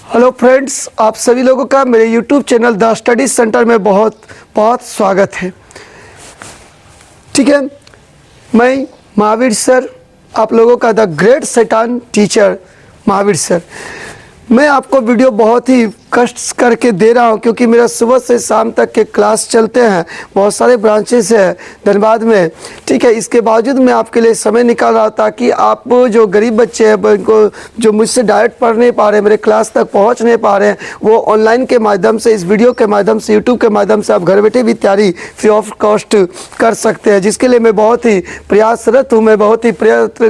Hello friends, आप सभी लोगों का मेरे YouTube channel the study centre में बहुत बहुत स्वागत है। ठीक है, मैं महावीर सर, आप लोगों का द ग्रेट शैतान टीचर महावीर सर। मैं आपको वीडियो बहुत ही कष्ट करके दे रहा हूं क्योंकि मेरा सुबह से शाम तक के क्लास चलते हैं, बहुत सारे ब्रांचेस हैं धनबाद में। ठीक है, इसके बावजूद मैं आपके लिए समय निकाल रहा था कि आप जो गरीब बच्चे हैं, इनको जो मुझसे डायरेक्ट पढ़ नहीं पा रहे, मेरे क्लास तक पहुंच नहीं पा रहे हैं, वो ऑनलाइन के माध्यम से, इस वीडियो के माध्यम से, यूट्यूब के माध्यम से आप घर बैठे भी तैयारी फ्री ऑफ कॉस्ट कर सकते हैं, जिसके लिए मैं बहुत ही प्रयासरत हूँ। मैं बहुत ही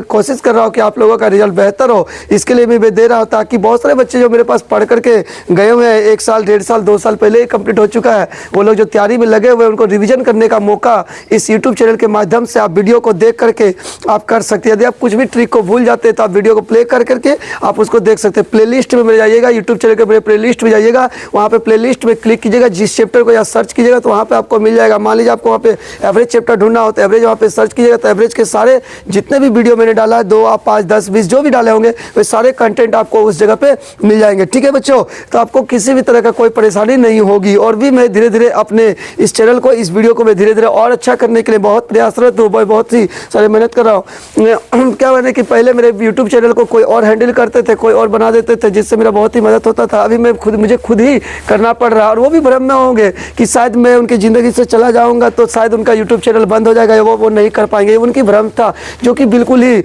कोशिश कर रहा हूँ कि आप लोगों का रिजल्ट बेहतर हो। इसके लिए मैं दे रहा हूँ ताकि बहुत सारे बच्चे जो मेरे पास पढ़ करके गए हुए हैं, 1 साल 1.5 साल 2 साल पहले ही कंप्लीट हो चुका है, वो लोग जो तैयारी में लगे हुए हैं, उनको रिवीजन करने का मौका इस यूट्यूब चैनल के माध्यम से आप वीडियो को देख करके आप कर सकते हैं। यदि आप कुछ भी ट्रिक को भूल जाते हैं तो आप वीडियो को प्ले कर करके आप उसको देख सकते हैं। प्लेलिस्ट में मिल जाइएगा, यूट्यूब चैनल के मेरे प्लेलिस्ट में जाइएगा, वहाँ पे प्लेलिस्ट में क्लिक कीजिएगा, जिस चैप्टर को या सर्च कीजिएगा तो वहाँ पे आपको मिल जाएगा। मान लीजिए आपको वहाँ पे एवरेज चैप्टर ढूंढना हो तो एवरेज वहाँ पे सर्च कीजिएगा तो एवरेज के सारे जितने भी वीडियो मैंने डाला है, 2 आप 5 10 20 जो भी डाले होंगे, वे सारे कंटेंट आपको उस जगह पे मिल जाएंगे। ठीक है बच्चों, तो आपको किसी भी तरह का कोई परेशानी नहीं होगी। और भी मैं धीरे धीरे अपने इस चैनल को, इस वीडियो को मैं धीरे धीरे और अच्छा करने के लिए बहुत प्रयासरत हूँ, बहुत ही सारे मेहनत कर रहा हूँ। क्या मैंने कि पहले मेरे यूट्यूब चैनल को कोई और हैंडल करते थे, कोई और बना देते थे, जिससे मेरा बहुत ही मदद होता था। अभी मुझे खुद ही करना पड़ रहा है, और वो भी भ्रम में होंगे कि शायद मैं उनकी ज़िंदगी से चला जाऊँगा तो शायद उनका यूट्यूब चैनल बंद हो जाएगा, वो नहीं कर पाएंगे। ये उनकी भ्रम था, जो कि बिल्कुल ही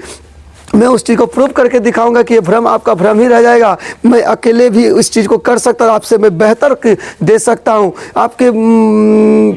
मैं उस चीज़ को प्रूव करके दिखाऊंगा कि ये भ्रम आपका भ्रम ही रह जाएगा। मैं अकेले भी इस चीज़ को कर सकता हूँ, आपसे मैं बेहतर दे सकता हूँ, आपके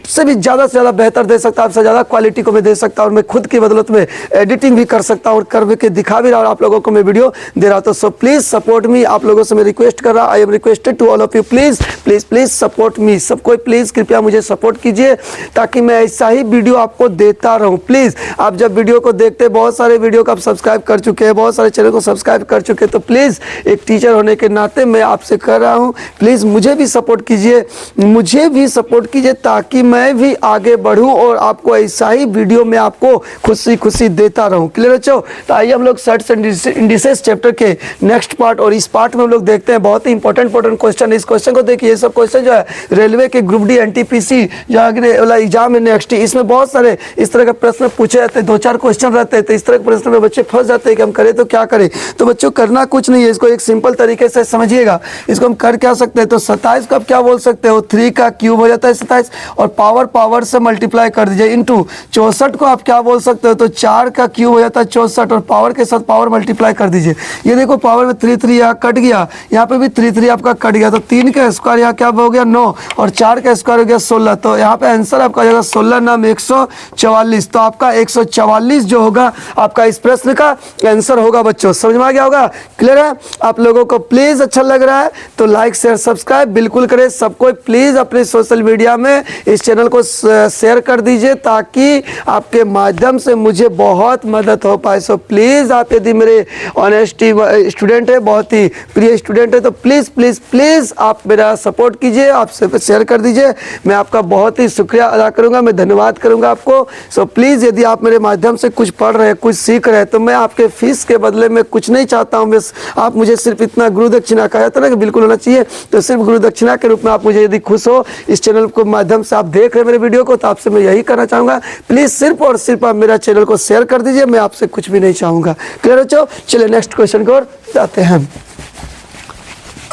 से भी ज़्यादा से ज़्यादा बेहतर दे सकता हूँ, आपसे ज़्यादा क्वालिटी को मैं दे सकता हूँ, और मैं खुद की बदौलत में एडिटिंग भी कर सकता हूँ और कर के दिखा भी रहा हूँ, आप लोगों को मैं वीडियो दे रहा हूँ। तो सो प्लीज़ सपोर्ट मी, आप लोगों से मैं रिक्वेस्ट कर रहा हूँ, I am requested to all of you, please please please support me. सब कोई प्लीज़ कृपया मुझे सपोर्ट कीजिए ताकि मैं ऐसा ही वीडियो आपको देता रहूँ। प्लीज़ आप जब वीडियो को देखते हैं, बहुत सारे वीडियो को आप सब्सक्राइब कर चुके हैं, बहुत सारे चैनल को सब्सक्राइब कर चुके हैं, तो प्लीज़ एक टीचर होने के नाते मैं आपसे कर रहा हूं, प्लीज़ मुझे भी सपोर्ट कीजिए, मुझे भी सपोर्ट कीजिए ताकि मैं भी आगे बढ़ूं और आपको ऐसा ही वीडियो में आपको खुशी खुशी देता रहूं। क्लियर बच्चों? तो आइए हम लोग सर्च इंडिसेस चैप्टर के नेक्स्ट पार्ट, और इस पार्ट में हम लोग देखते हैं बहुत ही इंपॉर्टेंट क्वेश्चन। इस क्वेश्चन को देखिए, ये सब क्वेश्चन जो है रेलवे के ग्रुप डी NTPC वाला एग्जाम है नेक्स्ट, इसमें बहुत सारे इस तरह के प्रश्न पूछे जाते हैं, 2-4 क्वेश्चन रहते हैं, तो इस तरह के प्रश्न में बच्चे फंस जाते हैं कि हम करें तो क्या करें। तो बच्चों करना कुछ नहीं है, इसको एक सिंपल तरीके से समझिएगा। इसको हम कर क्या सकते हैं, तो 27 को आप क्या बोल सकते हो, 3 का क्यूब हो जाता है 27, और पावर से मल्टीप्लाई कर दीजिए इनटू 64 को आप क्या बोल सकते हो, तो 4 का क्यूब हो जाता है 64, और पावर के साथ पावर मल्टीप्लाई कर दीजिए। ये देखो पावर में 3 3 यहाँ कट गया, यहाँ पे भी 3 3 आपका कट गया, तो 3 का स्क्वायर यहाँ क्या हो गया 9, और 4 का स्क्वायर हो गया 16, तो यहाँ पे आंसर आपका हो जाएगा 16 नाम 144। तो आपका 144 जो होगा आपका इस प्रश्न का आंसर होगा। बच्चों समझ में आ गया होगा? क्लियर है? आप लोगों को प्लीज अच्छा लग रहा है तो लाइक शेयर सब्सक्राइब बिल्कुल करें। सबको प्लीज अपने सोशल मीडिया में इस चैनल को शेयर कर दीजिए ताकि आपके माध्यम से मुझे बहुत मदद हो पाए। सो प्लीज आप यदि मेरे ऑनेस्टी स्टूडेंट है, बहुत ही प्रिय स्टूडेंट है, तो प्लीज प्लीज प्लीज आप मेरा सपोर्ट कीजिए, आप शेयर कर दीजिए। मैं आपका बहुत ही शुक्रिया अदा करूंगा, मैं धन्यवाद करूंगा आपको। सो प्लीज यदि आप मेरे माध्यम से कुछ पढ़ रहे हैं, कुछ सीख रहे हैं, तो मैं आपके फीस के बदले में कुछ नहीं चाहता हूं। बस आप मुझे सिर्फ इतना गुरु दक्षिणा कहा जाता है ना कि बिल्कुल होना चाहिए, तो सिर्फ गुरु दक्षिणा के रूप में आप मुझे यदि खुश हो, इस चैनल को माध्यम से आप देख रहे हैं मेरे वीडियो को, तो आपसे मैं यही करना चाहूंगा, प्लीज सिर्फ और सिर्फ आप मेरा चैनल को शेयर कर दीजिए। मैं आपसे कुछ भी नहीं चाहूंगा। क्लियर बच्चों? चलिए नेक्स्ट क्वेश्चन की ओर जाते हैं।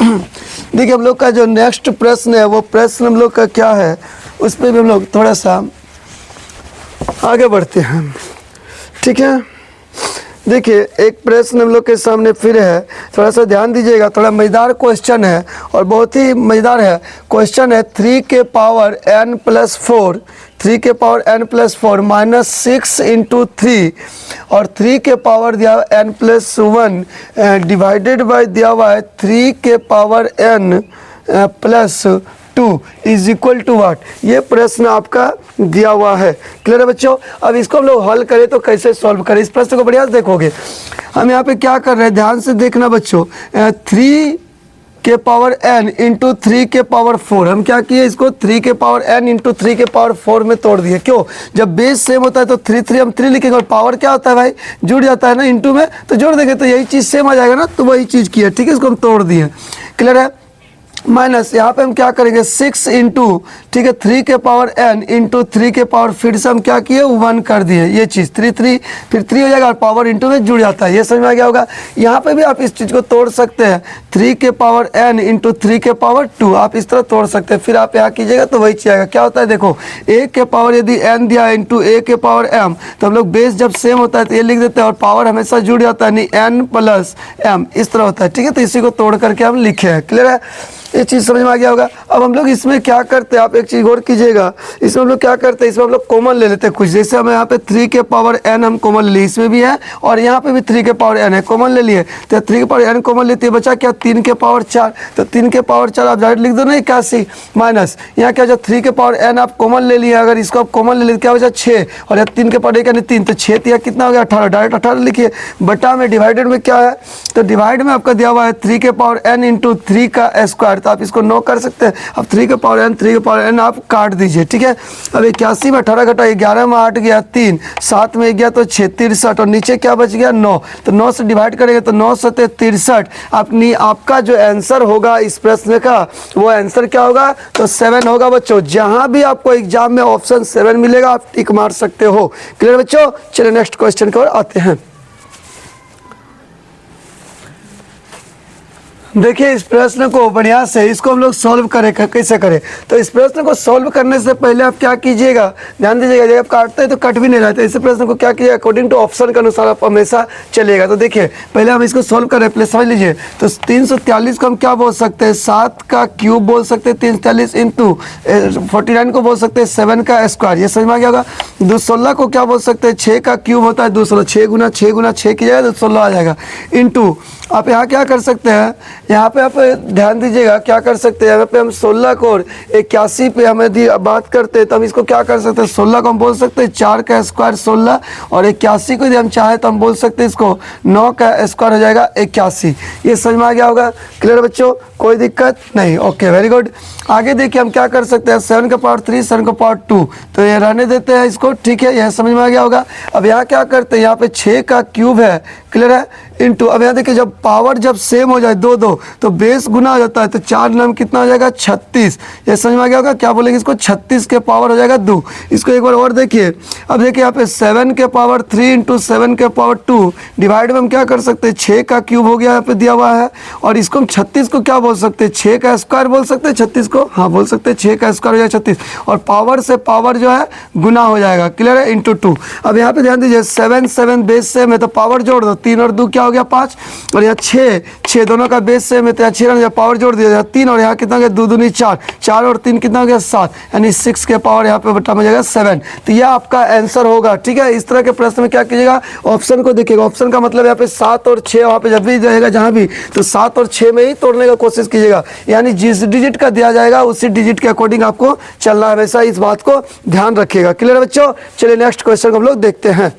देखिए हम लोग का जो नेक्स्ट प्रश्न है, वो प्रश्न हम लोग का क्या है, उस पर भी हम लोग थोड़ा सा आगे बढ़ते हैं। ठीक है, देखिए एक प्रश्न हम लोग के सामने फिर है, थोड़ा सा ध्यान दीजिएगा, थोड़ा मज़ेदार क्वेश्चन है और बहुत ही मज़ेदार है। क्वेश्चन है 3 के पावर n + 4, 3 के पावर n + 4 -6 × 3, और 3 के पावर दिया n + 1 डिवाइडेड बाय दिया हुआ है 3 के power n + 2 is equal to what. ये प्रश्न आपका दिया हुआ है। क्लियर है बच्चों? अब इसको हम लोग हल करें तो कैसे सॉल्व करें, इस प्रश्न को बढ़िया से देखोगे। हम यहाँ पे क्या कर रहे हैं, ध्यान से देखना बच्चों। 3 के पावर n इंटू 3 के पावर 4, हम क्या किए, इसको 3 के पावर n इंटू 3 के पावर 4 में तोड़ दिए। क्यों? जब बेस सेम होता है तो 3 3 हम 3 लिखेंगे, और पावर क्या होता है भाई, जुड़ जाता है ना इंटू में, तो जोड़ देंगे तो यही चीज़ सेम आ जाएगा ना, तो वही चीज़ की है। ठीक है, इसको हम तोड़ दिए। क्लियर है। माइनस यहाँ पे हम क्या करेंगे 6 इंटू, ठीक है, 3 के पावर n इंटू 3 के पावर, फिर से हम क्या किए 1 कर दिए, ये चीज़ 3 3 फिर 3 हो जाएगा और पावर इंटू में जुड़ जाता है, ये समझ में आ गया होगा। यहाँ पे भी आप इस चीज़ को तोड़ सकते हैं, 3 के पावर n इंटू 3 के पावर 2, आप इस तरह तोड़ सकते हैं। फिर आप यहाँ कीजिएगा तो वही चीज़ आएगा। क्या होता है देखो, a के पावर यदि n दिया है इंटू a के पावर m, तो हम लोग बेस जब सेम होता है तो ये लिख देते हैं और पावर हमेशा जुड़ जाता है, यानी n प्लस m इस तरह होता है, ठीक है। तो इसी को तोड़ करके हम लिखे हैं, क्लियर है, ये चीज़ समझ में आ गया होगा। अब हम लोग इसमें क्या करते हैं, आप एक चीज़ गौर कीजिएगा, इसमें हम लोग क्या करते हैं, इसमें हम लोग कॉमन ले लेते हैं कुछ, जैसे हम यहाँ पे 3 के पावर n हम कॉमन ले लिए, इसमें भी है और यहाँ पे भी 3 के पावर n है, कॉमन ले लिए, तो 3 के पावर n कॉमन लेते हैं, बचा क्या 3 के पावर 4, तो 3 के पावर 4 आप डायरेक्ट लिख दो ना 81, माइनस यहाँ क्या, जब 3 के पावर n आप कॉमन ले लिए, अगर इसको आप कॉमन ले लिए क्या बचा 6, और यहाँ 3 के पावर 1 यानी 3, तो 6 तिया कितना हो गया 18, डायरेक्ट 18 लिखिए। बटा में डिवाइडेड में क्या है, तो डिवाइड में आपका दिया हुआ है 3 के पावर n इंटू 3 का स्क्वायर, तो आप इसको 9 कर सकते हैं। अब 3 के पावर n आप काट दीजिए, ठीक है। अब 81 में 18 घटा 11 में 8 गया 3, 7 में गया तो 6 63, और नीचे क्या बच गया 9, तो 9 से डिवाइड करेंगे तो 9 सते 63। अपनी आपका जो आंसर होगा इस प्रश्न का वो आंसर क्या होगा, तो 7 होगा बच्चों। जहां भी आपको एग्जाम में ऑप्शन 7 मिलेगा आप टिक मार सकते हो, क्लियर बच्चों। चलिए नेक्स्ट क्वेश्चन की ओर आते हैं। देखिए इस प्रश्न को बढ़िया से इसको हम लोग सॉल्व करें, कैसे करें, तो इस प्रश्न को सॉल्व करने से पहले आप क्या कीजिएगा, ध्यान दीजिएगा, जब आप काटते हैं तो कट भी नहीं रहता, इस प्रश्न को क्या कीजिएगा अकॉर्डिंग टू ऑप्शन के अनुसार आप हमेशा चलिएगा। तो देखिए पहले हम इसको सॉल्व करें, पहले समझ लीजिए, तो 343 को हम क्या बोल सकते हैं 7 का क्यूब बोल सकते हैं, 343 इंटू 49 को बोल सकते हैं 7 का स्क्वायर, ये समझ में आ गया होगा। 216 को क्या बोल सकते हैं 6 का क्यूब होता है 216, 6 गुना 6 की जाएगा तो 16 आ जाएगा, इंटू आप यहाँ क्या कर सकते हैं, यहाँ पे आप ध्यान दीजिएगा क्या कर सकते हैं, यहाँ पे हम 16 को और 81 पे हम यदि बात करते हैं तो हम इसको क्या कर सकते हैं, 16 को हम बोल सकते हैं 4 का स्क्वायर 16, और 81 को यदि हम चाहें तो हम बोल सकते हैं इसको 9 का स्क्वायर हो जाएगा 81। ये समझ में आ गया होगा, क्लियर बच्चों, कोई दिक्कत नहीं, ओके वेरी गुड। आगे देखिए हम क्या कर सकते हैं 7 का पावर 3 7 का पावर 2, तो ये रहने देते हैं इसको, ठीक है, यह समझ में आ गया होगा। अब यहाँ क्या करते हैं, यहाँ पे 6 का क्यूब है, क्लियर है, इंटू अब यहाँ देखिए जब पावर जब सेम हो जाए 2 2 तो बेस गुना हो जाता है, तो 4 नाम कितना हो जाएगा 36, ये समझ में आ गया होगा। क्या बोलेंगे इसको 36 के पावर हो जाएगा 2। इसको एक बार और देखिए, अब देखिए यहाँ पे 7 के पावर 3 इंटू 7 के पावर 2 डिवाइड में हम क्या कर सकते हैं 6 का क्यूब हो गया यहाँ पे दिया हुआ है, और इसको हम 36 को क्या बोल सकते हैं 6 का स्क्वायर बोल सकते हैं 36 को, हाँ बोल सकते हैं 6 का स्क्वायर हो जाएगा 36, और पावर से पावर जो है गुना हो जाएगा, क्लियर है, इंटू 2। अब यहाँ पे ध्यान दीजिए 7 7 बेस सेम है तो पावर जोड़ दो, 3 और 2 क्या हो गया 5, और यहाँ 6 दोनों का बेस सेम है तो यहाँ 6 पावर जोड़ दिया जाए 3, और यहाँ कितना हो गया 2 दूनी 4, 4 और 3 कितना हो गया 7, यानी 6 के पावर यहाँ पे बटा में जाएगा 7। तो यह आपका आंसर होगा, ठीक है। इस तरह के प्रश्न में क्या कीजिएगा ऑप्शन को देखिएगा, ऑप्शन का मतलब यहाँ पे 7 और 6 वहाँ पे जब भी रहेगा जहाँ भी, तो 7 और 6 में ही तोड़ने का कोशिश कीजिएगा, यानी जिस डिजिट का दिया जाएगा उसी डिजिट के अकॉर्डिंग आपको चलना है, हमेशा इस बात को ध्यान रखिएगा, क्लियर है बच्चों। चलिए नेक्स्ट क्वेश्चन को हम लोग देखते हैं।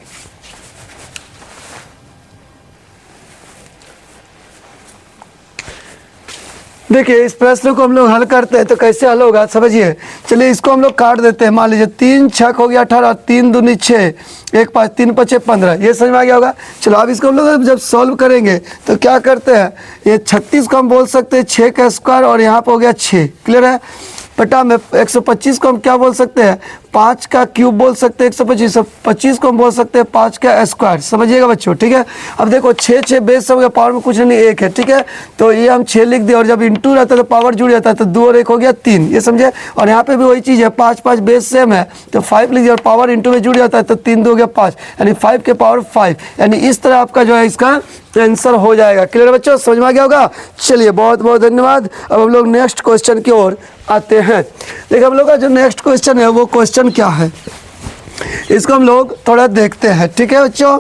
देखिए इस प्रश्न को हम लोग हल करते हैं तो कैसे हल होगा समझिए। चलिए इसको हम लोग काट देते हैं, मान लीजिए 3 6 हो गया 18, 3 दूनी 6, 1 5 3 5 15, ये समझ में आ गया होगा। चलो अब इसको हम लोग जब सॉल्व करेंगे तो क्या करते हैं, ये 36 को हम बोल सकते हैं 6 का स्क्वायर, और यहाँ पे हो गया 6, क्लियर है, बटा में 125 को हम क्या बोल सकते हैं 5 का क्यूब बोल सकते हैं 125, 25 को हम बोल सकते हैं 5 का स्क्वायर, समझिएगा बच्चों, ठीक है। अब देखो 6 6 बेस हो गया, पावर में कुछ नहीं 1 है, ठीक है, तो ये हम 6 लिख दिए, और जब इंटू रहता है तो पावर जुड़ जाता है, तो 2 और 1 हो गया 3, ये समझे। और यहाँ पे भी वही चीज़ है 5 5 बेस सेम है तो 5 लिख दिया, और पावर इंटू में जुड़ जाता है तो 3 2 हो गया 5, यानी 5 के पावर 5, यानी इस तरह आपका जो है इसका आंसर हो जाएगा, क्लियर बच्चों, समझ में आ गया होगा। चलिए बहुत बहुत धन्यवाद। अब हम लोग नेक्स्ट क्वेश्चन की ओर आते हैं। देखिए हम लोग का जो नेक्स्ट क्वेश्चन है वो क्वेश्चन क्या है, इसको हम लोग थोड़ा देखते हैं, ठीक है बच्चों।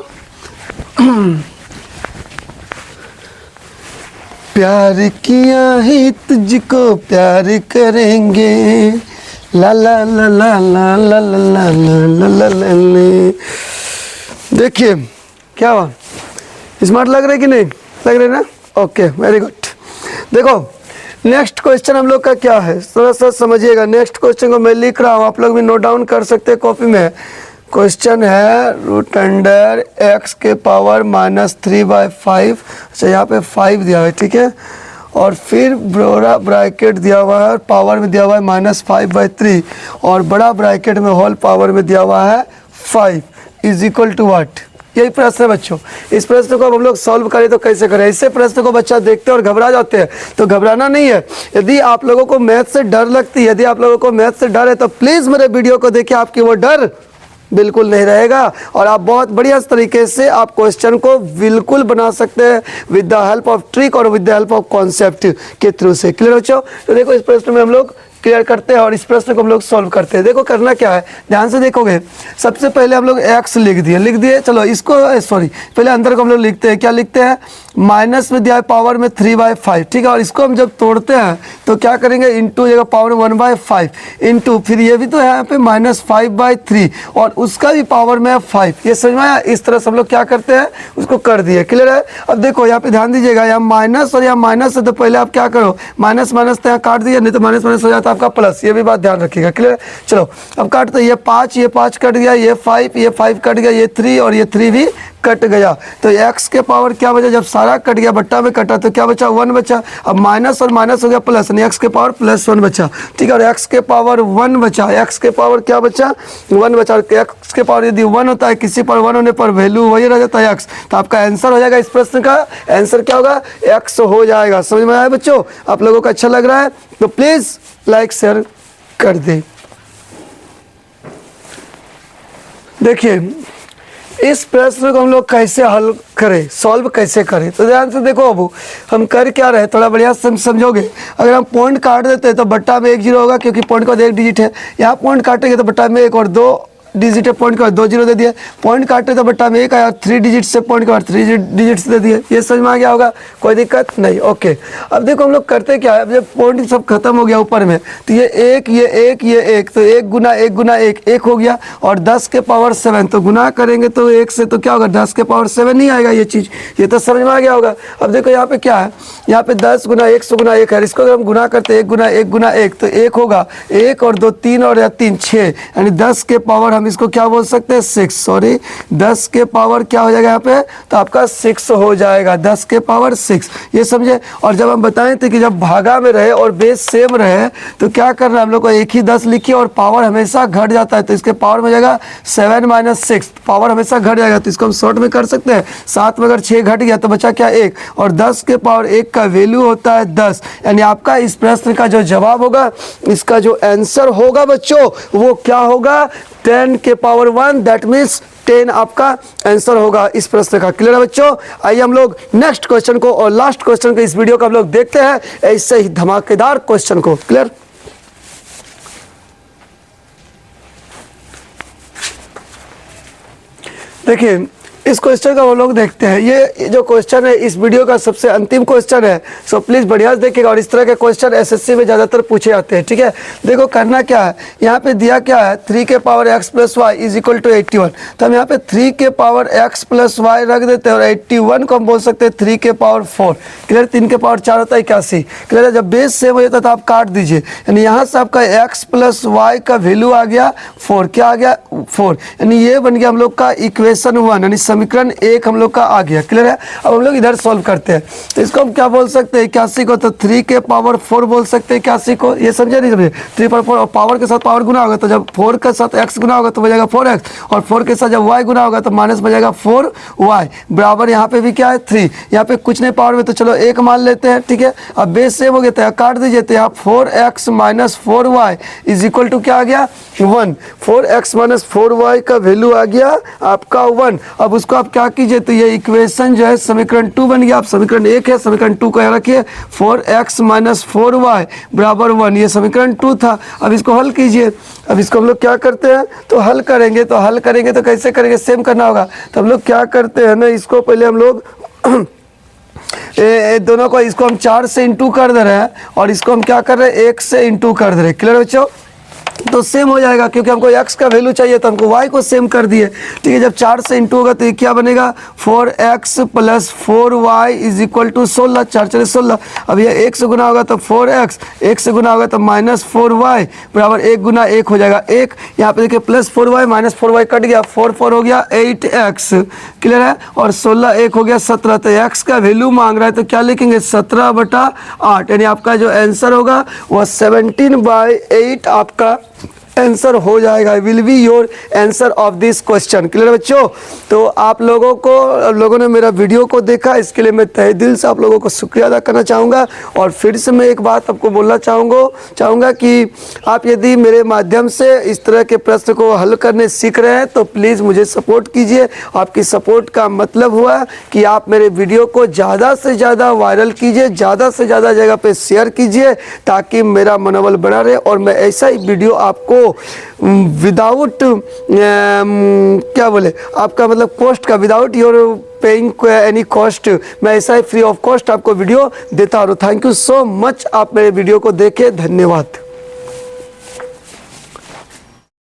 प्यार किया ही तुझको प्यार करेंगे, ला ला ला ला ला ला ला ला ला ला। देखिए क्या हुआ, स्मार्ट लग रहे कि नहीं लग रहे ना, ओके वेरी गुड। देखो नेक्स्ट क्वेश्चन हम लोग का क्या है, थोड़ा सा समझिएगा। नेक्स्ट क्वेश्चन को मैं लिख रहा हूँ, आप लोग भी नोट डाउन कर सकते हैं कॉपी में। क्वेश्चन है √x के पावर -3/5, अच्छा यहाँ पे 5 दिया है, ठीक है, और फिर बड़ा ब्रैकेट दिया हुआ है और पावर में दिया हुआ है -5/3 और बड़ा ब्रैकेट में होल पावर में दिया हुआ है 5 इज इक्वल टू व्हाट। यही प्रश्न है बच्चों। इस प्रश्न को अब हम लोग सॉल्व करें तो कैसे करें? ऐसे प्रश्न को बच्चा देखते हैं और घबरा जाते हैं, तो घबराना नहीं है। यदि आप लोगों को मैथ से डर लगती है, यदि आप लोगों को मैथ से डर है तो प्लीज़ मेरे वीडियो को देखिए, आपकी वो डर बिल्कुल नहीं रहेगा और आप बहुत बढ़िया तरीके से आप क्वेश्चन को बिल्कुल बना सकते हैं with the help of trick और with the help of concept के थ्रू से। क्लियर बच्चों? तो देखो इस प्रश्न में हम लोग क्लियर करते हैं और इस प्रश्न को हम लोग सॉल्व करते हैं। देखो करना क्या है, ध्यान से देखोगे। सबसे पहले हम लोग x लिख दिए। चलो इसको पहले अंदर को हम लोग लिखते हैं। क्या लिखते हैं? माइनस में दिया है पावर में 3/5, ठीक है। और इसको हम जब तोड़ते हैं तो क्या करेंगे? इंटू जगह पावर 1/5 इंटू फिर ये भी तो है यहाँ पे -5/3 और उसका भी पावर में 5। ये समझ में आया? इस तरह से हम लोग क्या करते हैं, उसको कर दिए। क्लियर है? अब देखो यहाँ पे ध्यान दीजिएगा, यहाँ माइनस और यहाँ माइनस है तो पहले आप क्या करो, माइनस माइनस तो यहाँ काट दिया, नहीं तो माइनस माइनस हो जाता आपका प्लस। ये भी बात ध्यान रखिएगा। क्लियर? चलो अब काटते, ये 5 कट गया, ये 5 कट गया, ये 3 और ये 3 भी कट गया। तो x के पावर क्या बचा? जब सारा कट गया बट्टा में कटा तो क्या बचा? 1 बचा। अब माइनस और माइनस हो गया प्लस, यानी x के पावर +1 बचा, ठीक है। और x के पावर 1 बचा। x के पावर क्या बचा? 1 बचा। x के पावर यदि 1 होता है, किसी पर 1 होने पर वैल्यू वही रह जाता है x, तो आपका आंसर हो जाएगा, इस प्रश्न का आंसर क्या होगा? x हो जाएगा। समझ में आया बच्चों? आप लोगों को अच्छा लग रहा है तो प्लीज़ लाइक शेयर कर दें। देखिए इस प्रश्न को हम लोग कैसे हल करें, सॉल्व कैसे करें, तो ध्यान से देखो। अब हम कर क्या रहे, थोड़ा बढ़िया समझोगे। अगर हम पॉइंट काट देते हैं तो बट्टा में 1 0 होगा, क्योंकि पॉइंट का 1 डिजिट है। यहाँ पॉइंट काटेंगे तो बट्टा में 1 और 2 डिजिट है, पॉइंट का 2 0 दे दिए। पॉइंट काटे तो बट्टा में 1 आया, 3 डिजिट से पॉइंट का 3 डिजिट्स दे दिए। ये समझ में आ गया होगा? कोई दिक्कत नहीं? ओके। अब देखो हम लोग करते क्या है, अब जब पॉइंट सब खत्म हो गया ऊपर में तो ये 1 ये 1 ये 1, तो 1 गुना 1 गुना 1 1 हो गया। और 10 के पावर 7 तो गुना करेंगे तो 1 से तो क्या होगा? 10 के पावर 7 नहीं आएगा ये चीज़। ये तो समझ में आ गया होगा। अब देखो यहाँ पे क्या है, यहाँ पे 10 गुना 100 गुना 1 है। इसको अगर हम गुना करते 1 गुना 1 गुना 1 तो 1 होगा, 1 और 2 3 और 3 6, यानी 10 के पावर हम इसको क्या बोल सकते हैं? 6। सॉरी 10 के पावर क्या हो जाएगा यहाँ पे? तो आपका 6 हो जाएगा, 10 के पावर 6। ये समझे? और जब हम बताए थे कि जब भागा में रहे और बेस सेम रहे तो क्या करना है हम लोग को? एक ही 10 लिखिए और पावर हमेशा घट जाता है, तो इसके पावर में जाएगा 7 - 6, पावर हमेशा घट जाएगा। तो इसको हम शॉर्ट में कर सकते हैं, 7 में अगर 6 घट गया तो बचा क्या? 1। और 10 के पावर 1 का वैल्यू होता है 10, यानी आपका इस प्रश्न का जो जवाब होगा, इसका जो आंसर होगा बच्चों वो क्या होगा? 10 के पावर 1, दैट मीन्स 10 आपका आंसर होगा इस प्रश्न का। क्लियर है बच्चों? आइए हम लोग नेक्स्ट क्वेश्चन को और लास्ट क्वेश्चन को इस वीडियो का हम लोग देखते हैं, ऐसे ही धमाकेदार क्वेश्चन को। क्लियर? देखिए इस क्वेश्चन का हम लोग देखते हैं। ये जो क्वेश्चन है इस वीडियो का सबसे अंतिम क्वेश्चन है, सो प्लीज़ बढ़िया से देखिएगा। और इस तरह के क्वेश्चन एसएससी में ज़्यादातर पूछे जाते हैं, ठीक है। देखो करना क्या है, यहाँ पे दिया क्या है? 3 के power x + y is equal to 81। तो हम यहाँ पे 3 के पावर x + y रख देते हैं और 81 को हम बोल सकते हैं 3 के पावर 4। क्लियर? 3 के पावर 4 होता है 81। क्लियर है? जब बेस सेम हो जाता है तो आप काट दीजिए, यानी यहाँ से आपका x + y का वैल्यू आ गया 4। क्या आ गया? 4, यानी ये बन गया हम लोग का इक्वेशन 1, यानी समीकरण 1 हम लोग का आ गया। क्लियर है? अब हम लोग इधर सॉल्व करते हैं, तो इसको हम क्या बोल सकते हैं? 81 को तो 3 के पावर 4 बोल सकते हैं 81 को। ये समझे नहीं समझे? 3 पर 4 और पावर के साथ पावर गुना होगा, तो जब 4 के साथ x गुना होगा तो बचेगा 4x, और 4 के साथ जब y गुना होगा तो माइनस बचेगा 4y बराबर यहाँ पे भी क्या है? 3। यहाँ पे कुछ नहीं पावर में, तो चलो 1 मान लेते हैं, ठीक है। अब बेस सेम हो गया तो काट दीजिए, तो यहाँ 4x - 4y is equal to क्या आ गया? 1। 4x - 4y का वैल्यू आ गया आपका 1। अब उसको आप क्या कीजिए, तो ये इक्वेशन जो है समीकरण 2 बन गया। आप समीकरण 1 है, समीकरण 2 को यहाँ रखिए। 4x - 4y बराबर 1, ये समीकरण 2 था। अब इसको हल कीजिए। अब इसको हम लोग क्या करते हैं, तो हल करेंगे तो कैसे करेंगे? सेम करना होगा। तो हम लोग क्या करते हैं ना, इसको पहले हम लोग दोनों को, इसको हम 4 से इंटू कर दे रहे हैं और इसको हम क्या कर रहे हैं? 1 से इंटू कर दे रहे हैं। क्लियर बच्चों? तो सेम हो जाएगा, क्योंकि हमको x का वैल्यू चाहिए तो हमको y को सेम कर दिए। ठीक है, जब 4 से इंटू होगा तो ये क्या बनेगा 4x plus 4y is equal to 16, 4 4 16। अब ये 1 से गुना होगा तो 4x, 1 से गुना होगा तो माइनस 4y बराबर 1 गुना 1 हो जाएगा 1। यहाँ पे देखिए plus 4y minus 4y cut गया, 4 4 हो गया 8x, क्लियर है। और 16 1 हो गया 17। तो x का वैल्यू मांग रहा है तो क्या लिखेंगे 17/8, यानी आपका जो आंसर होगा वह 17/8 आपका आंसर हो जाएगा, will be your answer of this question. Clear बच्चों। तो आप लोगों ने मेरा वीडियो को देखा, इसके लिए मैं तहे दिल से आप लोगों को शुक्रिया अदा करना चाहूँगा। और फिर से मैं एक बात आपको बोलना चाहूँगा कि आप यदि मेरे माध्यम से इस तरह के प्रश्न को हल करने सीख रहे हैं तो प्लीज़ मुझे सपोर्ट कीजिए। आपकी सपोर्ट का मतलब हुआ कि आप मेरे वीडियो को ज़्यादा से ज़्यादा वायरल कीजिए, ज़्यादा से ज़्यादा जगह पे शेयर कीजिए, ताकि मेरा मनोबल बना रहे और मैं ऐसा ही वीडियो आपको विदाउट क्या बोले आपका मतलब कॉस्ट का, without your paying any cost, मैं ऐसा ही फ्री ऑफ कॉस्ट आपको वीडियो देता हूँ। थैंक यू सो मच, आप मेरे वीडियो को देखे, धन्यवाद।